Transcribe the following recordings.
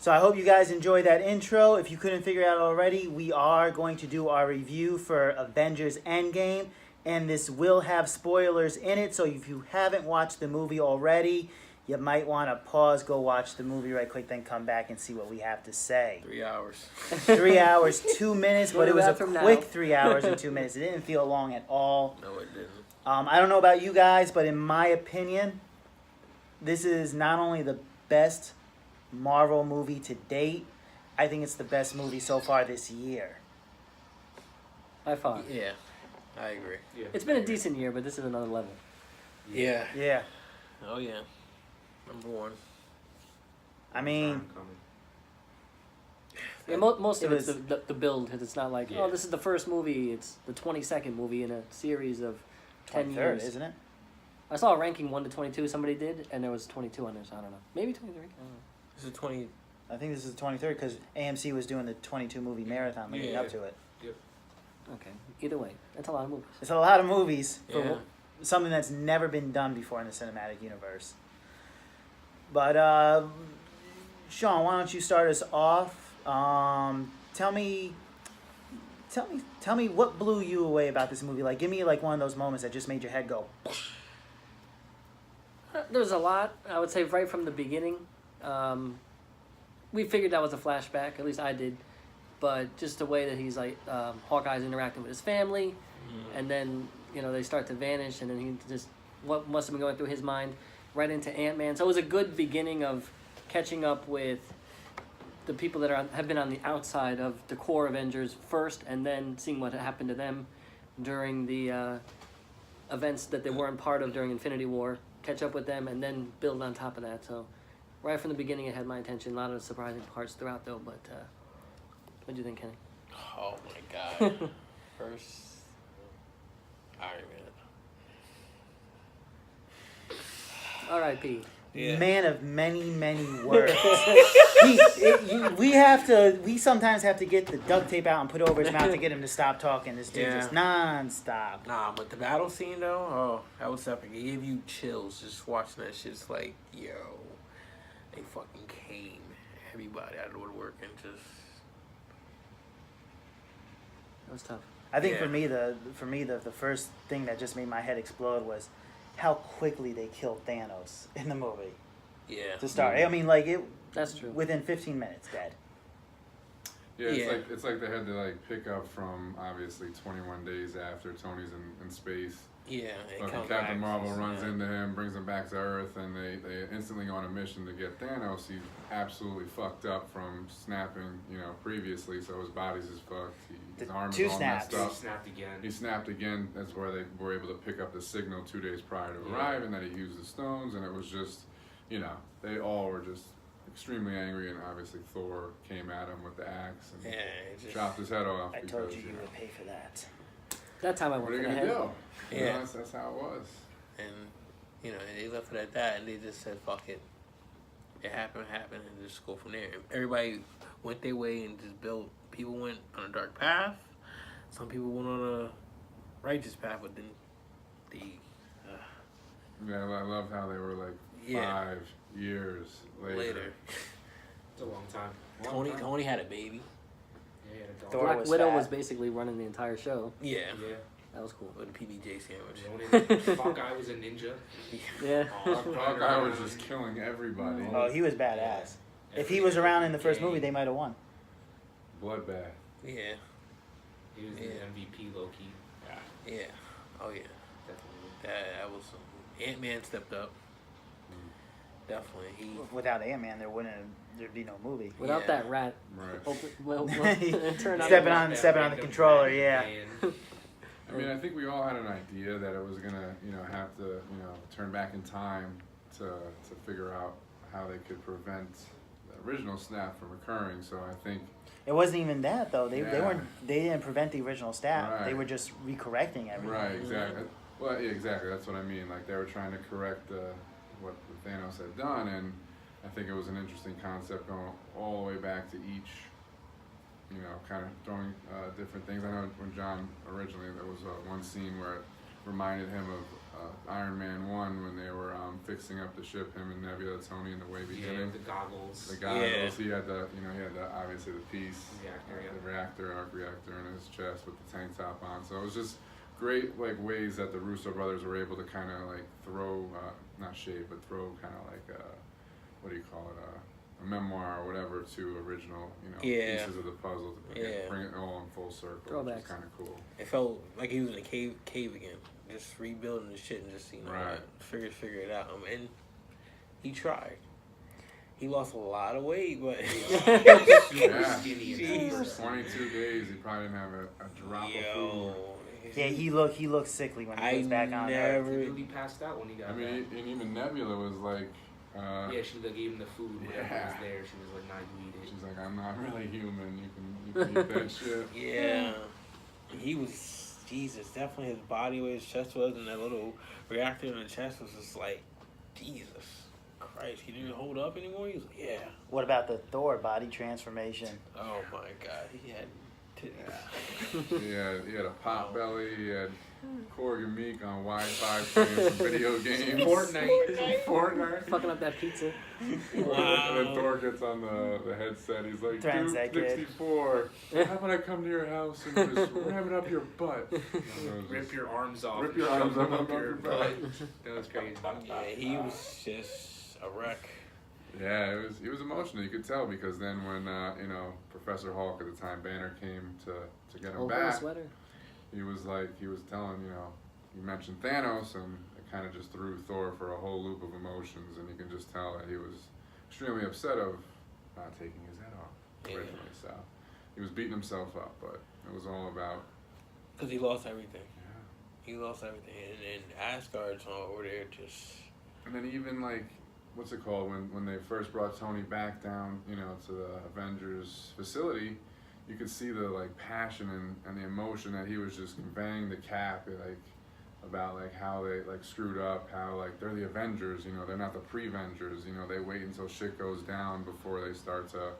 So I hope you guys enjoyed that intro. If you couldn't figure it out already, we are going to do our review for Avengers Endgame. And this will have spoilers in it. So if you haven't watched the movie already, you might want to pause, go watch the movie right quick, then come back and see what we have to say. 3 hours. 3 hours, 2 minutes, but it was a quick now. 3 hours and 2 minutes. It didn't feel long at all. No, it didn't. I don't know about you guys, but in my opinion, this is not only the best Marvel movie to date, I think it's the best movie so far this year. By far. Yeah, I agree. Yeah. It's been a decent year, but this is another level. Yeah. Yeah. Oh, yeah. Number one. I mean, Yeah, most It of it's was- the build, because it's not like, Yeah. oh, this is the first movie, it's the 22nd movie in a series of 10 23rd, years. isn't it? I saw a ranking 1 to 22 somebody did, and there was 22 on there, so I don't know. Maybe 23? I don't know. This is 20. I think this is the 23rd because AMC was doing the 22 movie marathon leading Yeah. up to it. Okay. Either way, that's a lot of movies. It's a lot of movies for Yeah. something that's never been done before in the cinematic universe. But Sean, why don't you start us off? Tell me what blew you away about this movie. Like, give me like one of those moments that just made your head go. There was a lot, I would say, right from the beginning. We figured that was a flashback, at least I did. But just the way that he's like, Hawkeye's interacting with his family, and then, they start to vanish, and then he just, what must have been going through his mind, right into Ant-Man. So it was a good beginning of catching up with the people that have been on the outside of the core Avengers first, and then seeing what happened to them during the events that they weren't part of during Infinity War, catch up with them, and then build on top of that. So right from the beginning, it had my attention. A lot of surprising parts throughout, though, but what do you think, Kenny? Oh, my God. First, Iron Man. R.I.P. Yeah. Man of many, many words. We sometimes have to get the duct tape out and put over his mouth to get him to stop talking. This dude Yeah. just non-stop. Nah, but the battle scene, though, oh, that was epic. It gave you chills just watching that shit. It's like, yo, they fucking came. Everybody out of the woodwork and just... That was tough. I think Yeah. for me the first thing that just made my head explode was how quickly they killed Thanos in the movie Yeah. to start. I mean, like That's true. within 15 minutes, dead. Yeah, Yeah. it's like they had to like pick up from obviously 21 days after Tony's in space. Yeah. and Fucking come Captain back. Marvel runs Yeah. into him, brings him back to Earth, and they instantly go on a mission to get Thanos. He's absolutely fucked up from snapping, previously, so his body's just fucked. His arm two is all messed snaps. up. He snapped again. He snapped again. That's where they were able to pick up the signal 2 days prior to Yeah. arriving that he used the stones, and it was just, they all were just extremely angry, and obviously Thor came at him with the axe and Yeah. it just- chopped his head off. I because, told you would pay for that. That time I What went are you for the gonna head. do? Yeah. That's how it was. And, they left it at that, and they just said, fuck it. It happened, and just go from there. Everybody went their way and just built. People went on a dark path. Some people went on a righteous path, but then Yeah, I love how they were like Yeah. 5 years later. It's a long time. Tony had a baby. Yeah, he had a dog. Thor Black was Widow fat. was basically running the entire show. Yeah. Yeah. That was cool. With a PBJ sandwich. Ronan, Hawkeye was a ninja. Yeah. Hawkeye was just killing everybody. Oh, he was badass. If he was around in the first movie, they might have won. Bloodbath. Yeah. He was the Yeah. MVP, low key. Yeah. Oh, yeah. Definitely. That was... Ant-Man stepped up. Definitely. He... Without Ant-Man, there'd be no movie. Without Yeah. that rat. Right. Turn out Stepping on the controller, yeah. I mean, I think we all had an idea that it was gonna, have to, turn back in time to figure out how they could prevent the original snap from occurring. So I think It wasn't even that though. They Yeah. they didn't prevent the original stat. Right. They were just recorrecting everything. right, exactly. Well, yeah, exactly. That's what I mean. Like they were trying to correct what Thanos had done, and I think it was an interesting concept going all the way back to each. Kind of throwing different things. I know when John originally, there was one scene where reminded him of Iron Man 1 when they were fixing up the ship, him and Nebula, Tony in the way Yeah, beginning. the goggles. The goggles. Yeah. He had the obviously the piece, Reactor, the arc reactor in his chest with the tank top on. So it was just great like ways that the Russo brothers were able to kind of like throw, not shade, but throw kind of like what do you call it, a memoir or whatever to original, pieces of the puzzle to bring it all in full circle, which is kind of cool. It felt like he was in a cave again, just rebuilding the shit and just Right. figure it out. And he tried. He lost a lot of weight, but Yeah. skinny in that Jeez. first scene. 22 days, he probably didn't have a drop of food. Yeah, he looked sickly when he was back on He Earth. really passed out when he got I mean, back. and even Nebula was like, Yeah, she like, gave him the food whenever he Yeah. was there. She was like, "Nah, you eat it." she's like, I'm not really human. You can eat that shit. Yeah, he was Jesus. Definitely his body, where his chest was, and that little reactor in the chest was just like Jesus Christ. He didn't hold up anymore. He was like, yeah. What about the Thor body transformation? Oh my God, he had titties. He had a pot belly. He had Korg and Meek on Wi-Fi playing some video games. Fortnite. Fucking up that pizza. Wow. And then Thor gets on the headset. He's like, Trans Dude that kid. 64, how about I come to your house and just ram it up your butt? Rip your arms off. Rip and your shove arms them up your butt. That was crazy. Yeah, he was just a wreck. Yeah, it was emotional. You could tell because then when Professor Hulk at the time, Banner came to get him Old back, sweater. he was telling you mentioned Thanos, and it kind of just threw Thor for a whole loop of emotions, and you can just tell that he was extremely upset of not taking his head off originally. So he was beating himself up, but it was all about Because he lost everything. yeah. He lost everything. And Asgard's over there just... And then even like, what's it called, when they first brought Tony back down, to the Avengers facility, you could see the like passion and the emotion that he was just conveying to Cap, like about like how they like screwed up, how like they're the Avengers, they're not the pre-Vengers, they wait until shit goes down before they start to,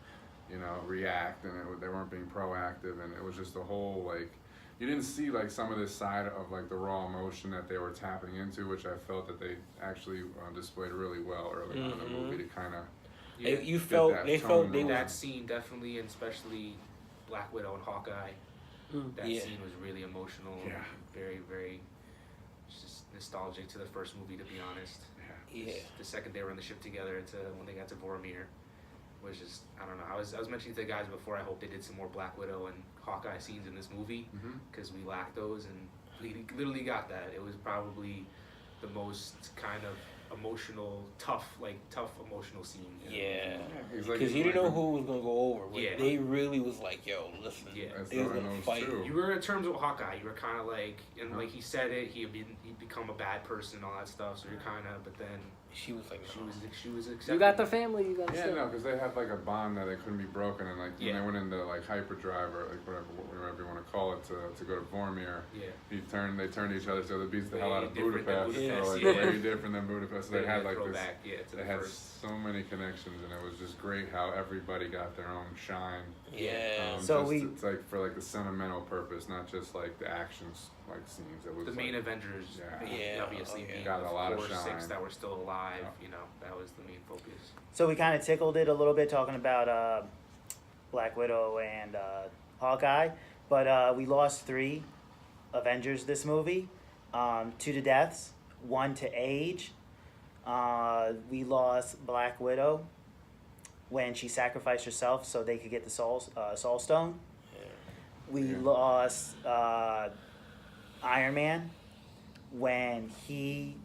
react, and they weren't being proactive, and it was just a whole like, you didn't see like some of this side of like the raw emotion that they were tapping into, which I felt that they actually displayed really well early on in the movie to kind of. Yeah. You felt that they tone felt they going. were That scene definitely, and especially Black Widow and Hawkeye. That Yeah. scene was really emotional. Yeah. Very, very just nostalgic to the first movie, to be honest. yeah. The second they were on the ship together to when they got to Vormir was just, I don't know. I was mentioning to the guys before, I hope they did some more Black Widow and Hawkeye scenes in this movie because we lacked those, and we literally got that. It was probably the most kind of emotional, tough emotional scene. Yeah. He's like, Because you didn't know who was going to go over. But Yeah. they really was like, yo, listen. Yeah. That's They was not going to those fight. two. You were, in terms of Hawkeye, you were kind of like, and like he said it, he'd become a bad person and all that stuff. So you're kind of, but then She was like, no. she was accepting. You got the family. You got the Yeah, stuff. no, because they had like a bond that it couldn't be broken, and like when Yeah. they went into like hyperdrive or like whatever you want to call it to go to Vormir, Yeah. they turned to each other, so they beat the hell out of Way different than Budapest. Budapest, So like yeah. way different than Budapest. So they had like this. throwback, yeah, to They the had first. so many connections, and it was just great how everybody got their own shine. Yeah. So it's like for like the sentimental purpose, not just like the actions like scenes. It was The main like, Avengers, Yeah, obviously, okay. being Got a the lot of 4 or 6 shine. that were still alive. Yeah. That was the main focus. So we kind of tickled it a little bit talking about Black Widow and Hawkeye, but we lost 3 Avengers this movie, 2 to deaths, 1 to age. We lost Black Widow when she sacrificed herself so they could get the Soul Stone. We Yeah. lost Iron Man when he,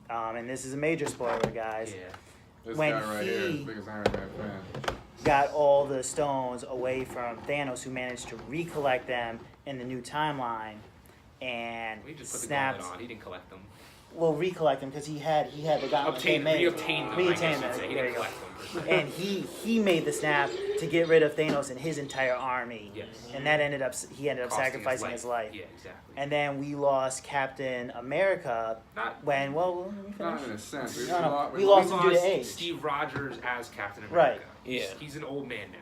and this is a major spoiler, guys, Yeah. This when guy right here is he- the biggest Iron Man fan. got all the stones away from Thanos, who managed to recollect them in the new timeline and He just put the snapped. gauntlet on. He didn't collect them. Well, recollect them because he had the gauntlet they made. Reobtained them. I Reobtained guess them. you'd say. He There didn't you go. collect them. Per se. And he made the snap to get rid of Thanos and his entire army. Yes. And that ended up Costing sacrificing his life. Yeah, exactly. And then we lost Captain America Not when let me Not finish. in a sense. No, no, lost, we lost we him due to lost age. Steve Rogers as Captain Right. America. Yeah. He's an old man now.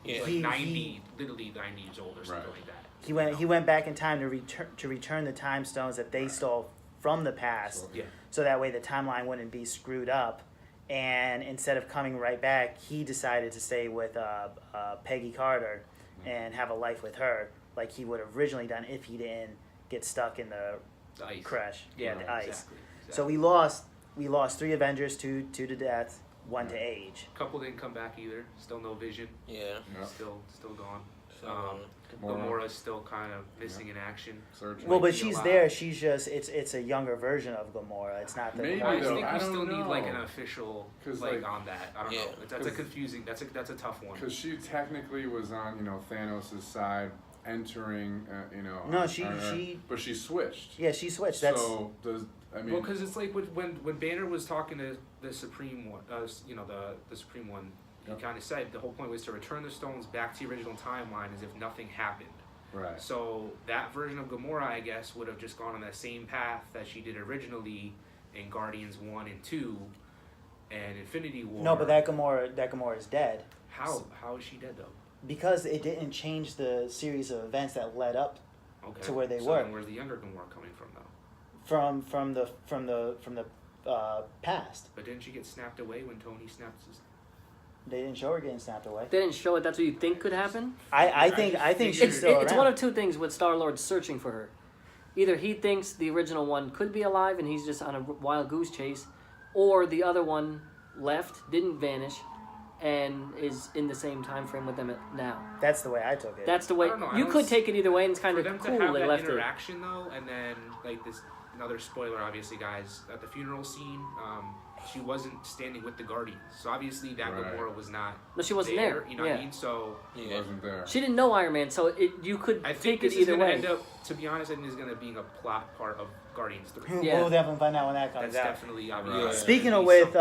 He's like 90, literally 90 years old or something like that. He went back in time to return the time stones that they stole from the past, so that way the timeline wouldn't be screwed up. And instead of coming right back, he decided to stay with Peggy Carter and have a life with her, like he would have originally done if he didn't get stuck in the ice crash. Yeah, the ice. Exactly. So we lost 3 Avengers, two to death, 1 to age. Couple didn't come back either. Still no Vision. Yeah. Still gone. So, Gamora's still kind of missing in action. Well, but she's there. She's just it's a younger version of Gamora. It's not the. Maybe, I though, think I we don't still need know. like an official like, on that. I don't know. That's a confusing. That's a tough one. Because she technically was on Thanos' side, entering No, she. But she switched. Yeah, she switched. So I mean. Well, because it's like when Banner was talking to the Supreme one, the Supreme one, he kind of said the whole point was to return the stones back to the original timeline as if nothing happened. Right. So that version of Gamora, I guess, would have just gone on that same path that she did originally in Guardians 1 and 2 and Infinity War. No, but that Gamora is dead. How is she dead though? Because it didn't change the series of events that led up to where they were. Then where's the younger Gamora coming from though? From the past. But didn't she get snapped away when Tony snaps his... They didn't show her getting snapped away. They didn't show it. That's what you think could happen. I think she's still It's around. one of two things with Star-Lord searching for her. Either he thinks the original one could be alive and he's just on a wild goose chase, or the other one left, didn't vanish, and is in the same time frame with them now. That's the way I took it. That's the way. I don't know, You could take it either way, and it's kind of For them cool to have they that left it. interaction though, and then like this another spoiler, obviously, guys, at the funeral scene, she wasn't standing with the Guardians, so obviously that Gamora was not. No, she wasn't there. You know what I mean? So She wasn't there. She didn't know Iron Man, so you could I think take it this is either gonna way. end up. To be honest, I think this is gonna be a plot part of Guardians 3. Yeah. We'll definitely find out when that comes That's out. definitely Right. obvious. Speaking of with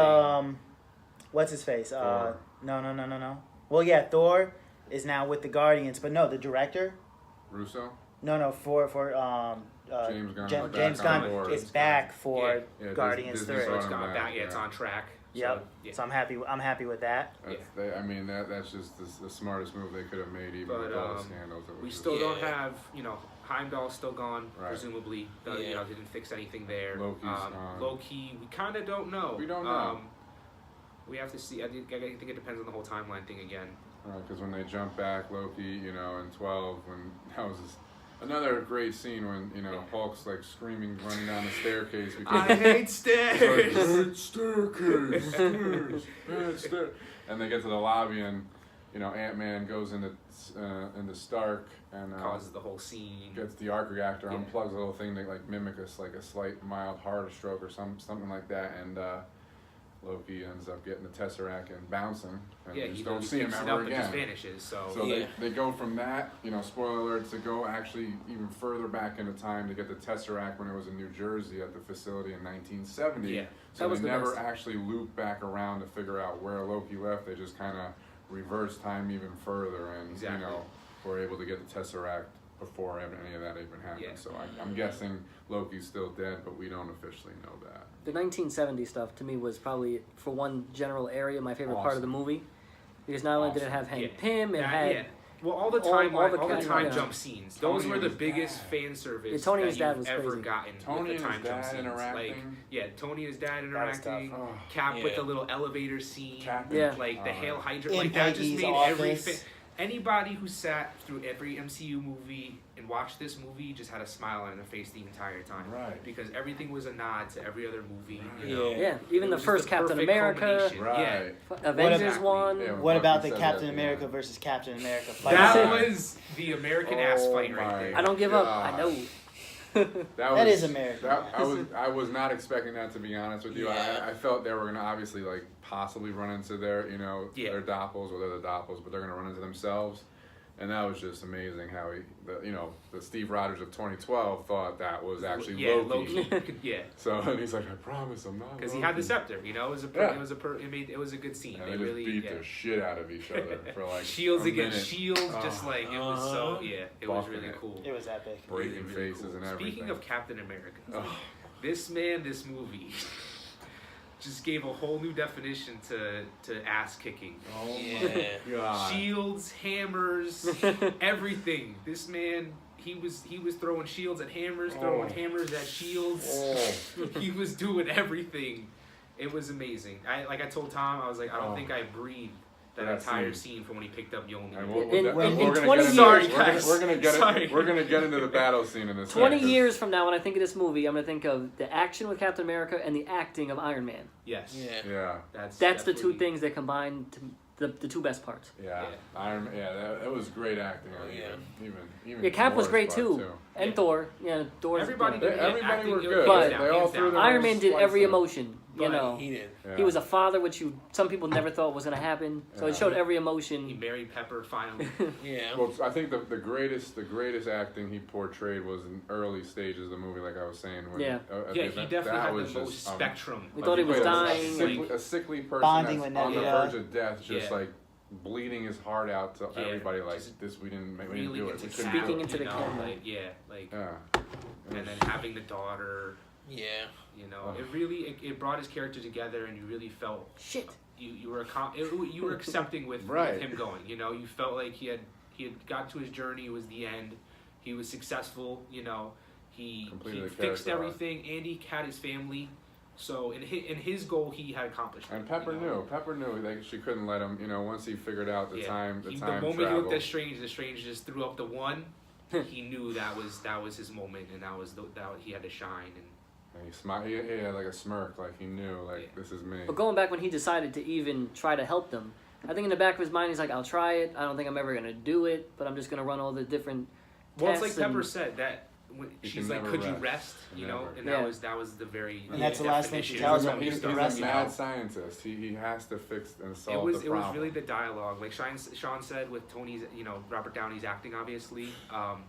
what's his face? Thor. No. Well, yeah, Thor is now with the Guardians, but no, the director. Russo. No, for James Gunn. James Gunn is back for Yeah, Guardians Disney 3. saw It's him gone back, back. Yeah, it's on track. Yep. So I'm happy with that. That's just the smartest move they could have made, even with all the scandals. We still don't have, Heimdall's still gone, Right. presumably. Didn't fix anything there. Loki's gone. Loki, we kind of don't know. We don't know. We have to see. I think it depends on the whole timeline thing again. Right, because when they jump back, Loki, in 12, when that was another great scene when Hulk's like screaming, running down the staircase. Because I hate stairs. Bad staircase, bad stair. And they get to the lobby, and Ant-Man goes into Stark and Causes the whole scene. gets the arc reactor, Yeah. unplugs a little thing to like mimic a slight mild heart stroke or something like that, and Loki ends up getting the Tesseract and bouncing, and Yeah, you just he don't see him picks it ever up and again. just vanishes. So They go from that, spoiler alert, to go actually even further back into time to get the Tesseract when it was in New Jersey at the facility in 1970. Yeah. So That was they the never best. actually loop back around to figure out where Loki left. They just kind of reverse time even further, and Exactly. were able to get the Tesseract before any of that even happened. Yeah. So I'm guessing Loki's still dead, but we don't officially know that. The 1970 stuff to me was probably, for one general area, my favorite part of the movie, because not only did it have Hank Pym, it had Well, all the all time, the all the kind- time yeah. jump scenes. Tony Those were the and his biggest dad. fan service Yeah, Tony and his that dad you've was ever crazy. gotten Tony with and the time his jump dad scenes. interacting. Tony and his dad That was tough. interacting. Oh. Cap with Yeah. the little elevator scene. Captain. Yeah. Like the Hail Hydra. In Like that just Peggy's made every office. anybody who sat through every MCU movie and watched this movie just had a smile on their face the entire time. Right. Because everything was a nod to every other movie. Right. You know? Yeah, even It the was just first the Captain perfect America, culmination. Right. Yeah. Avengers Exactly. one. Yeah. What about the Bucky said Captain that, America yeah. versus Captain America fight? That Yeah. was the American ass fight right my there. I don't give up. I know. That is American. I was not expecting that, to be honest with you. Yeah. I felt they were gonna obviously like possibly run into their their doppels, or they're the doppels, but they're gonna run into themselves. And that was just amazing how the Steve Rogers of 2012 thought that was actually Loki. Yeah. So and he's like, I promise I'm not. Because he had the scepter, it was a it was a good scene. And They they really just beat the shit out of each other for like shields a against minute. shields, just like it was so it was Buffing really it. cool. It was epic. breaking Really faces cool. and everything. Speaking of Captain America, Oh. this movie just gave a whole new definition to ass kicking. Oh Yeah. my god. Shields, hammers, everything. This man, he was throwing shields at hammers, throwing hammers at shields. Oh. He was doing everything. It was amazing. I told Tom, I was like, I don't think I breathed that entire scene from when he picked up Mjolnir. In we're 20 gonna years, Sorry, guys. We're gonna get Sorry. it. We're gonna get into the battle scene in this. 20 second. years from now, when I think of this movie, I'm gonna think of the action with Captain America and the acting of Iron Man. Yes. Yeah. Yeah. That's the two definitely- things that combine to the two best parts. Yeah. Iron. Yeah. That was great acting. Oh, yeah. Even. Yeah, Cap was Thor's great part, too. And Yeah. Thor. Yeah, Thor's. Everybody did. Everybody acting, were it- good. But- hands They down, all hands threw down. their Iron Man did slice every of- emotion. You But know. He did. Yeah. He was a father, which some people never thought was gonna happen. So Yeah. it showed every He emotion. married Pepper finally. Yeah. Well, I think the greatest acting he portrayed was in early stages of the movie, like I was saying. When, Yeah. at Yeah, the he event, definitely that had was the most just, spectrum. We thought he was played dying. A sickly person Bonding that's with on the Nebula. verge of death, just Yeah. like bleeding his heart out to Yeah, everybody. Like just this, we didn't do Really it. into We couldn't Speaking do it. into the camera. Like, Yeah. and then having the daughter. Yeah. You know, Oh. it really it brought his character together, and you really felt Shit. you were accepting with Right. him going. You know, you felt like he had got to his journey. It was the end. He was successful. You know, he Completed the fixed character arc. everything. Andy had his family. So in his goal, he had accomplished. And it, Pepper you know? knew. Pepper knew. Like she couldn't let him. You know, once he figured out the time The time moment travel. he looked at Strange, the Strange just threw up the one. He knew that was his moment, and that he had to shine. And And he smiled. He had like a smirk, like he knew, like this is me. But going back when he decided to even try to help them, I think in the back of his mind he's like, I'll try it. I don't think I'm ever gonna do it, but I'm just gonna run all the different well, it's tests. like Pepper and- said that. When You she's can like, never "Could you rest. rest?" You know, Never. and Yeah. that was the very And that's the last thing she definition tells of him. when He's he a starts, you mad know. scientist. He has to fix and It solve was the it problem. was really the dialogue, like Sean said with Tony's, you know, Robert Downey's acting, obviously,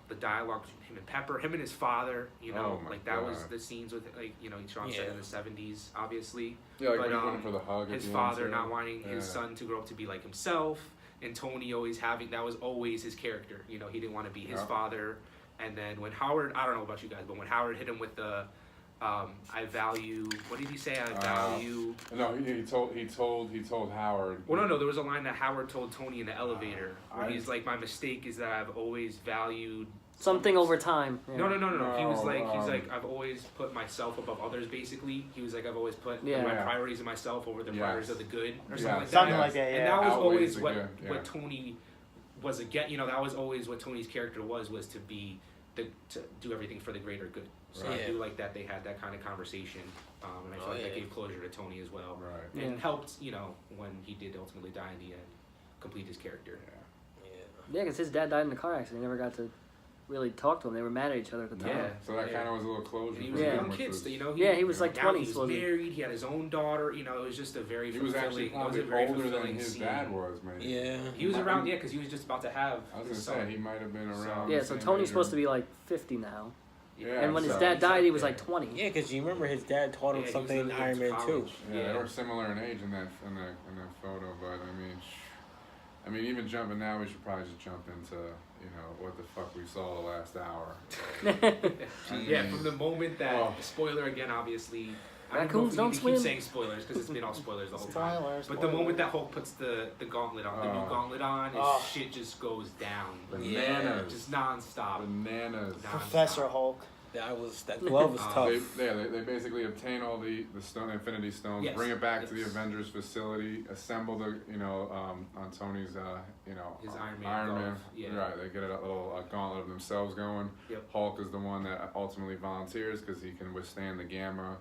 the dialogue between him and Pepper, him and his father, you know, Oh my like that was God. the scenes with, like, you know, Sean said Yeah. in the 70s, obviously. Yeah, like but, when he went for the hug. at His the end, father too. not wanting his Yeah. son to grow up to be like himself, and Tony always having, that was always his character. You know, he didn't want to be his Yeah. father. And then when Howard, I don't know about you guys, but when Howard hit him with the, I value, what did he say? I value. No, he told Howard. Well, no, there was a line that Howard told Tony in the elevator where I- he's like, my mistake is that I've always valued. something over time. Yeah. No. He was No, like, I've always put myself above others. Basically, he was like, I've always put Yeah. my Yeah. priorities of myself over the Yes. priorities of the good, or Yes. something like Something that. like that, And yeah. that was Outweighs always the what good, yeah. what Tony was again. You know, that was always what Tony's character was to be to do everything for the greater good. So Right. I do like that they had that kind of conversation, and I feel Oh, like that yeah. gave closure to Tony as well, Right. and Yeah. helped, you know, when he did ultimately die in the end, complete his character. Yeah. Yeah, because his dad died in a car accident. He never got to really talk to him. They were mad at each other at the time. Yeah. So that kind of was a little closure. And he for was a Yeah. him, young which kid, was- so, you know. Yeah, he was like now 20, He was wasn't he? married. He had his own daughter. You know, it was just a very He was fulfilling. actually It was probably a very older than fulfilling his scene. dad was, maybe. Yeah. He was around, yeah, because he was just about to have. I was his gonna son. say he might have been So- around. Yeah, the so same Tony's age supposed to or- be like 50 now. Yeah, And when his so- dad died, he was Yeah. like 20. Yeah, because you remember his dad taught him Yeah, he something in was Iron Man 2. college. Yeah, they were similar in age in that photo, but I mean, even jumping now, we should probably just jump into what the fuck we saw the last hour. Yeah, from the moment that Oh. spoiler again, obviously. Raccoons I don't don't swim. keep saying spoilers because it's been all spoilers the whole time. Spoilers. But the moment that Hulk puts the gauntlet on, the new Oh. gauntlet on, his Oh. shit just goes down, Bananas. just nonstop. Bananas. Professor Hulk. That glove was tough. They basically obtain all the stone Infinity Stones, Yes, bring it back to the yes. Avengers facility, assemble the on Tony's His Iron Man Iron Man. glove, yeah. Right, they get a little gauntlet of themselves going. Yep. Hulk is the one that ultimately volunteers because he can withstand the gamma,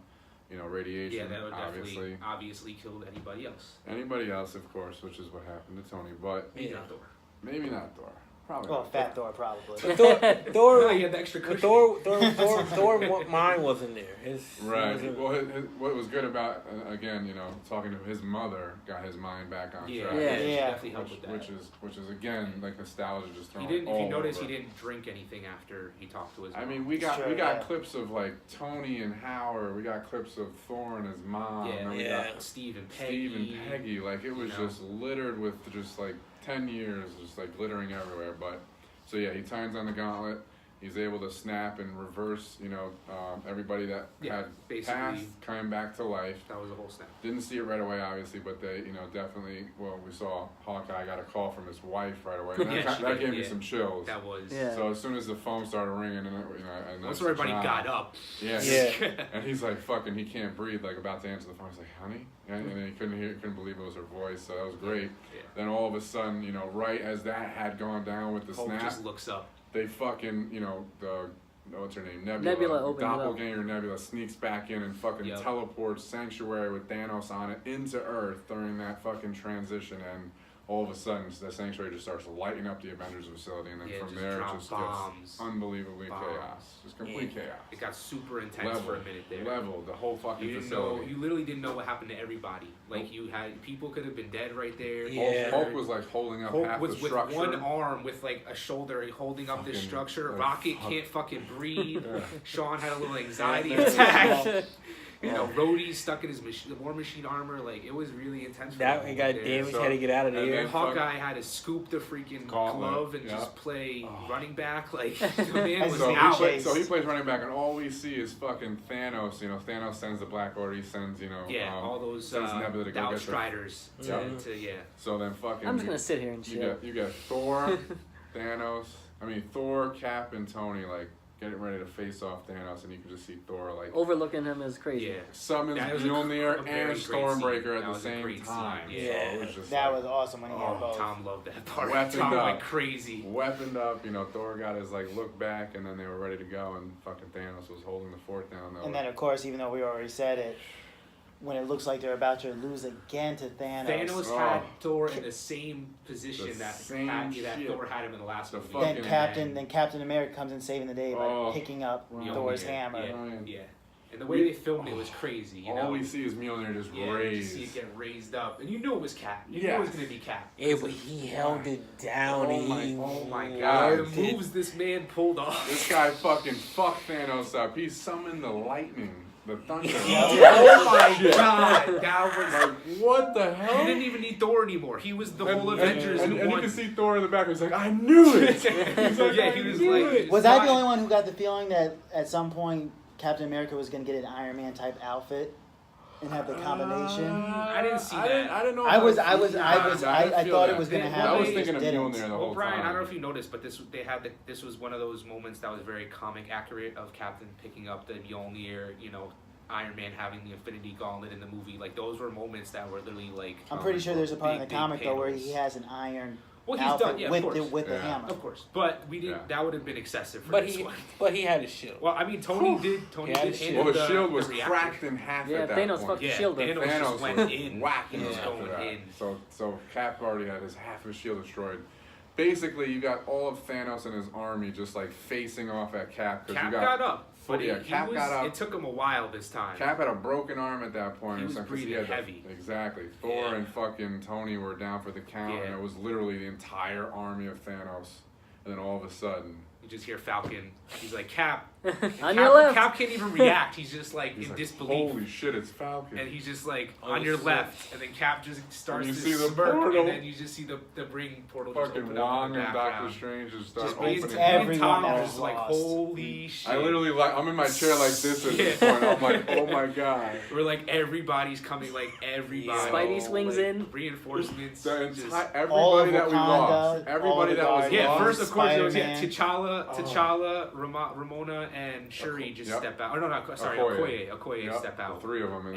radiation. Yeah, that would obviously. obviously kill anybody else. Anybody else, of course, which is what happened to Tony, but Maybe Yeah. not Thor. maybe not Thor. Probably. Well, not Fat Thor, probably. Thor, No, he had the extra cushion. Thor, mine wasn't there. Right. Well, what was good about again, talking to his mother, got his mind back on Yeah, track. Yeah. she Yeah. definitely helped with that. Which is again like nostalgia just He thrown didn't. If all you notice, over. he didn't drink anything after he talked to his. I mom. mean, we got Sure, we got yeah. clips of like Tony and Howard. We got clips of Thor and his mom. Yeah, and we yeah. got Steve and Peggy. Steve and Peggy. Like it was you know. just littered with just like 10 years, just like glittering everywhere. But so yeah, he turns on the gauntlet. He's able to snap and reverse, everybody that had basically. passed, coming back to life. That was a whole snap. Didn't see it right away, obviously, but they, definitely. Well, we saw Hawkeye got a call from his wife right away. And that gave me some chills. That was. Yeah. So as soon as the phone started ringing, and Once everybody got up. Yeah. And he's like, fucking, he can't breathe, like about to answer the phone. He's like, honey, and then he couldn't believe it was her voice. So that was great. Yeah. Then all of a sudden, right as that had gone down with the Hulk snap, just looks up. they fucking, what's her name? Nebula opened it up. Doppelganger Nebula sneaks back in and fucking teleports Sanctuary with Thanos on it into Earth during that fucking transition, and all of a sudden the Sanctuary just starts lighting up the Avengers facility, and then from there it just gets unbelievably chaos. Just complete chaos. It got super intense for a minute there. Leveled the whole fucking You didn't facility. know. You literally didn't know what happened to everybody. Like you had people could have been dead right there. Yeah. Hulk was like holding up Hulk half was the with structure. one arm with like a shoulder holding up this Fucking, structure. like, Rocket can't fucking breathe. Yeah. Sean had a little anxiety attack. Rhodey's stuck in his War Machine armor. Like it was really intense. That one got damaged. Had to get out of and there. then Hawkeye had to scoop the freaking glove and just play running back. Like the man was So out. So he plays running back, and all we see is fucking Thanos. Thanos sends the Black Order. He sends, all those sends Nebula to go get Outstriders. So then fucking. I'm just gonna sit here and chill. You got Thor, Thor, Cap, and Tony like getting ready to face off Thanos, and you can just see Thor like overlooking him is crazy. Yeah. summons Mjolnir and Stormbreaker at the same time. Yeah. So it was just That was awesome when he had both. Tom loved that part. Weaponed Tom up. went crazy. Weaponed up, Thor got his look back, and then they were ready to go, and fucking Thanos was holding the fort down. And then, of course, even though we already said it, when it looks like they're about to lose again to Thanos. Thanos had Thor in the same position The that same shit. Thor had him in the last movie. Then Captain America comes in saving the day by picking up Thor's hammer. Yeah. And the way they filmed it was crazy. All we see is Mjolnir just raised. You see it get raised up, and you knew it was Cap. You knew it was gonna be Cap. Yeah, but he held it down. Oh my god! The moves this man pulled off. This guy fucking fucked Thanos up. He summoned the lightning. The thunder. Oh my god, that was like, what the hell? He didn't even need Thor anymore. He was the whole Avengers and in you one. can see Thor in the back. He's like, I knew it. He's like, yeah, he was like. Was I the only one who got the feeling that at some point Captain America was going to get an Iron Man type outfit and have the combination? I didn't see that. I didn't know. I thought it was going to happen. I was thinking of Mjolnir the whole Well, Brian, time. I don't know if you noticed, but this was one of those moments that was very comic accurate of Captain picking up the Mjolnir, Iron Man having the Infinity Gauntlet in the movie. Like those were moments that were literally like. I'm pretty sure there's a part in the comic though where he has an iron outfit with the hammer. Of course, but we didn't. That would have been excessive for this one. But he had a shield. Well, I mean, Tony did. Well, the shield was cracked in half at that Thanos point. fucking shielded. Thanos just went in. Whacking He was going in. So Cap already had half of his shield destroyed. Basically, you got all of Thanos and his army just like facing off at Cap. Cap got up. But Cap got up. It took him a while this time. Cap had a broken arm at that point. He was breathing heavy. Exactly. Thor and fucking Tony were down for the count, and it was literally the entire army of Thanos. And then all of a sudden, you just hear Falcon. He's like, Cap. On your left. Cap can't even react. He's just like in disbelief. Holy shit, it's Falcon. And he's just like, on your left. And then Cap just starts to see the smirk. portal. And then you just see the ring portal just fucking open Wong up in the and background. Doctor Strange just start Just opening. everyone Tom else was like, lost. holy shit. I literally I'm in my chair like this at this point. I'm like, oh my god. We're like, everybody's coming, like everybody. Spidey swings in. Reinforcements. Everybody that we lost. Everybody that was yeah, lost. first of course it was Spider-Man. T'Challa, Ramona, and Shuri just step out. Oh no, sorry, Okoye step out. The three of them, and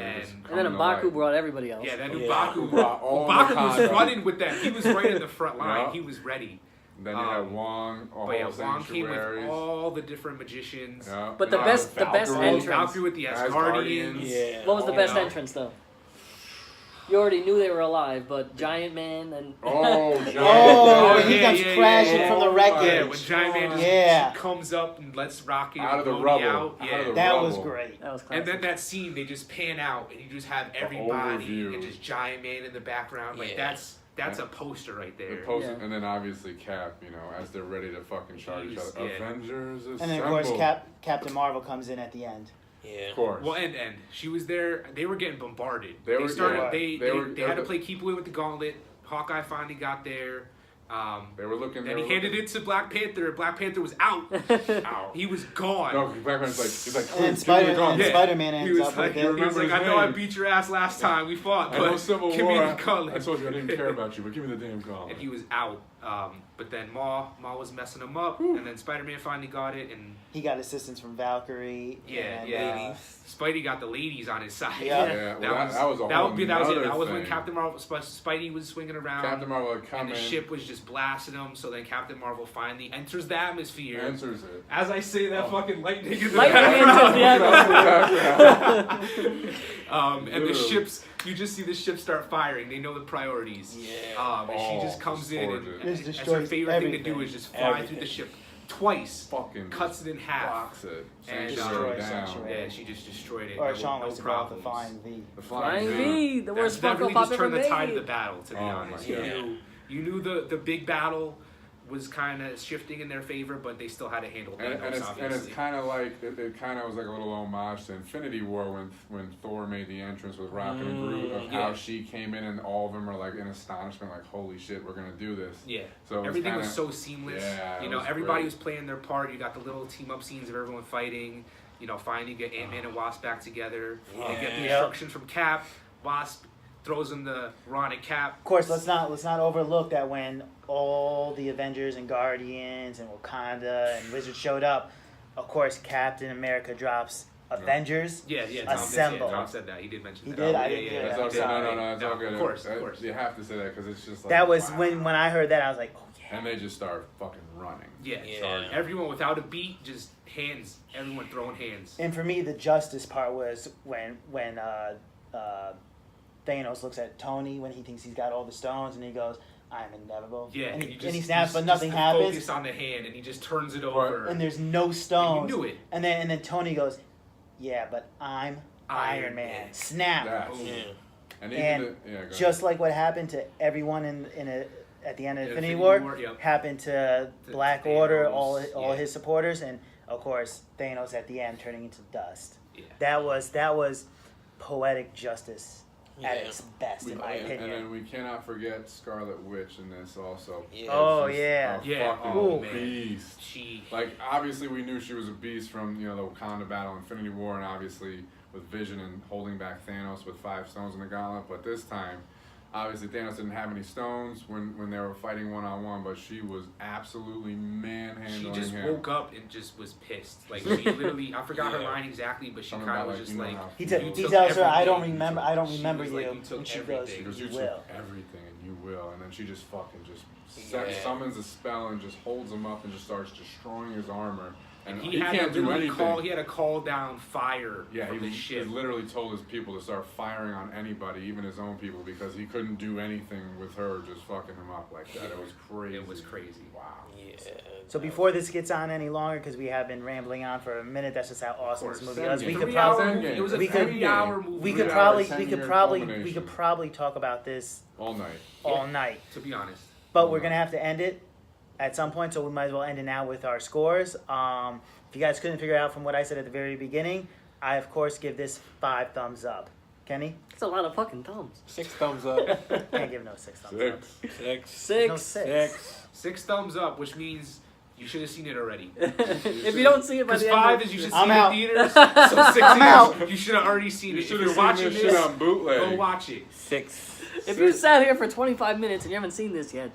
then M'Baku brought everybody else. Yeah, then M'Baku brought all M'Baku was running with them. He was right in the front line. He was ready. Then you had Wong. Wong came with all the different magicians. Yeah. But the best entrance. Valkyrie with the Asgardians. Yeah. What was the best entrance though? You already knew they were alive, but Giant Man and he comes crashing from the wreckage. Yeah, when Giant Man just comes up and lets Rocket out of the rubble rubble. Yeah, that was great. That was classic. and then that scene, they just pan out and you just have everybody and just Giant Man in the background. Like that's a poster right there. And then obviously Cap, as they're ready to fucking charge each other. Avengers assemble. And then of course Captain Marvel comes in at the end. Yeah. Of course. Well, and she was there. They were getting bombarded. They had to play keep away with the gauntlet. Hawkeye finally got there. They were looking. Then he handed it to Black Panther. Black Panther was out. Out. He was gone. No, Black Panther's like, he's like, And Yeah. Spider-Man He ends was up like, with he it. was like, I his know I name. beat your ass last time we fought, I know but Civil give War. me the color. I told you I didn't care about you, but give me the damn collar. And he was out. But then Ma was messing him up, and then Spider-Man finally got it, and He got assistance from Valkyrie. and, Spidey got the ladies on his side. Yeah. That was a whole that was it. nother That was when thing. Captain Marvel, Spidey was swinging around. Captain Marvel had and come the in, ship was just blasting him. So then Captain Marvel finally enters the atmosphere. answers it. As I say that, fucking lightning in the Lightning background. enters the And the Literally. ships, you just see the ship start firing. They know the priorities. Yeah. And she just comes in, and gorgeous. Just that's her destroys favorite thing to do everything. is just fly through Everything. the ship twice, Fucking cuts it in half. box it. And, Sanctuary destroys down. Sanctuary. Yeah, she just destroyed it. Or no, Sean no likes to call it the problems. Flying V. The Flying V. V, the worst That Funko really Pop just ever turned the tide of the made. battle, to be Oh my honest. God. You knew the big battle was kind of shifting in their favor, but they still had to handle And Thanos, it's obviously. kind of like it kind of was like a little homage to Infinity War when Thor made the entrance with Rocket and Groot of how Yeah. she came in and all of them are like in astonishment, like holy shit, we're gonna do this. Yeah. So it was Everything kinda, was so seamless. Yeah, you it know, was everybody great. was playing their part. You got the little team up scenes of everyone fighting. You know, finally get Ant-Man and Wasp back together. They get the Yeah. instructions from Cap. Wasp throws him the Ron at Cap. Of course, let's not overlook that when all the Avengers and Guardians and Wakanda and Wizards showed up, of course Captain America drops Avengers. Yeah, Tom did, Assemble. Tom said that. He did mention He that. did? Oh, I yeah, didn't yeah, hear yeah, That's that. he okay. did. No, it's all good. Of course. You have to say that because it's just like That was wow. when I heard that I was like, oh yeah. And they just start fucking running. Yeah. Yeah. Everyone without a beat, just hands. Everyone throwing hands. And for me, the justice part was when Thanos looks at Tony when he thinks he's got all the stones, and he goes, "I'm inevitable." Yeah, and you he snaps, but nothing happens. Focus on the hand, and he just turns it over. And there's no stones. And you knew it. And then Tony goes, "Yeah, but I'm Iron Man." Man. Snap. That's, Yeah. and even And the, yeah, go ahead. just like what happened to everyone at the end of Infinity Infinity War, War, yep. happened to To Black Thanos, Order, all yeah. his supporters, and of course Thanos at the end turning into dust. Yeah. That was poetic justice at Yeah. its best, in my and opinion. then we cannot forget Scarlet Witch in this also. Yeah. Oh, She's yeah. a Yeah, fucking oh, man. beast. She. Like obviously we knew she was a beast from the Wakanda battle, Infinity War, and obviously with Vision and holding back Thanos with 5 stones in the gauntlet. But this time, obviously Thanos didn't have any stones when they were fighting one-on-one, but she was absolutely manhandling She just him. woke up and just was pissed. Like she literally, I forgot her Yeah. line exactly, but she Something kind of about, was like, just you know like, how He, you he took tells her, "I don't everything." remember. I don't She remember was you." like, "You took and she everything." goes, She goes, "You you will." took everything and you will. And then she just fucking just Yeah. summons a spell and just holds him up and just starts destroying his armor. And he had can't to do literally anything. he had to call down fire Yeah, from he the ship. literally told his people to start firing on anybody, even his own people, because he couldn't do anything with her just fucking him up like that. It was crazy. It was crazy. Wow. Yeah. So before this gets on any longer, because we have been rambling on for a minute, that's just how awesome this movie was. Endgame. We could 3 hour probably movie. It was a we could- 3-hour movie. we 3 could hour, probably 10-year we could culmination. probably talk about this All night. all night. To be honest. But we're gonna have to end it at some point, so we might as well end it now with our scores. If you guys couldn't figure out from what I said at the very beginning, I of course give this 5 thumbs up. Kenny? It's a lot of fucking thumbs. 6 thumbs up. Can't give no 6 thumbs up. 6. 6. No 6. 6. 6 thumbs up, which means you should have seen it already. If you don't see it by Because the end 5 of is you should I'm see out. it in theaters. So 6 I'm is out. you should have already seen You it. If should you're have seen watching this shit this, on bootleg. go watch it. 6. if you sat here for 25 minutes and you haven't seen this yet,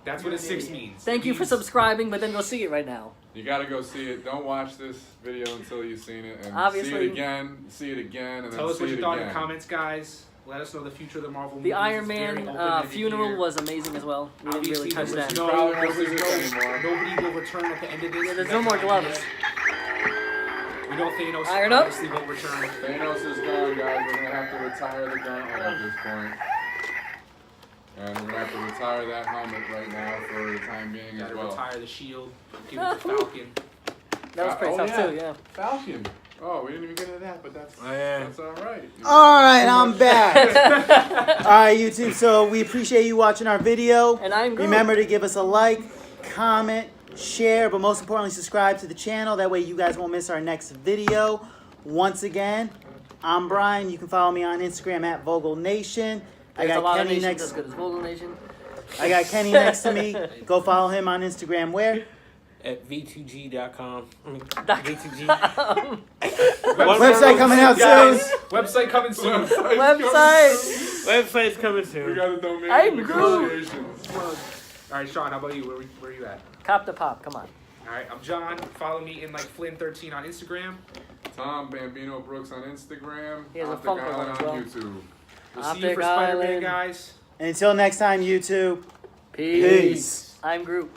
That's what a 6 means. thank It you for means- subscribing, but then go see it right now. You gotta go see it. Don't watch this video until you've seen it. And Obviously. see it again, and Tell then us see what you it thought in again. the comments, guys. Let us know the future of the Marvel The movies. Iron It's very Man open-ended funeral here. was amazing as well. We didn't Obviously, really touch there that. was no, Probably there won't see was this no, anymore. nobody will return at the end of this. Yeah, there's We no more got gloves. We know Thanos Iron up. obviously won't return. Thanos is gone, guys. We're gonna have to retire the gauntlet at this point. And we're gonna have to retire that helmet right now for the time being as Gotta well. retire the shield. Give it to Falcon. That was pretty Oh, tough yeah. too, yeah. Falcon. Oh, we didn't even get into that, but that's Oh, yeah. that's all right. All right, I'm back. All right, YouTube. So we appreciate you watching our video. And I'm Groot. Remember to give us a like, comment, share, but most importantly, subscribe to the channel. That way you guys won't miss our next video. Once again, I'm Brian. You can follow me on Instagram at VogelNation. I There's a got lot of Kenny nations next. as good as Vogel Nation. I got Kenny next to me. Go follow him on Instagram. Where? At v2g.com. I mean, Dot v2g. Website coming out soon. Website coming soon. Website. Website's coming We soon. got a domain I'm Groot. negotiations. All right, Sean, how about you? Where are you at? Cop the pop. Come on. All right, I'm John. Follow me in like Flynn13 on Instagram. Tom Bambino Brooks on Instagram. He has a Optic Funko Island one as on well. YouTube. We'll see you Optic for Spider-Man, Island. guys. And until next time, YouTube. Peace. I'm Groot.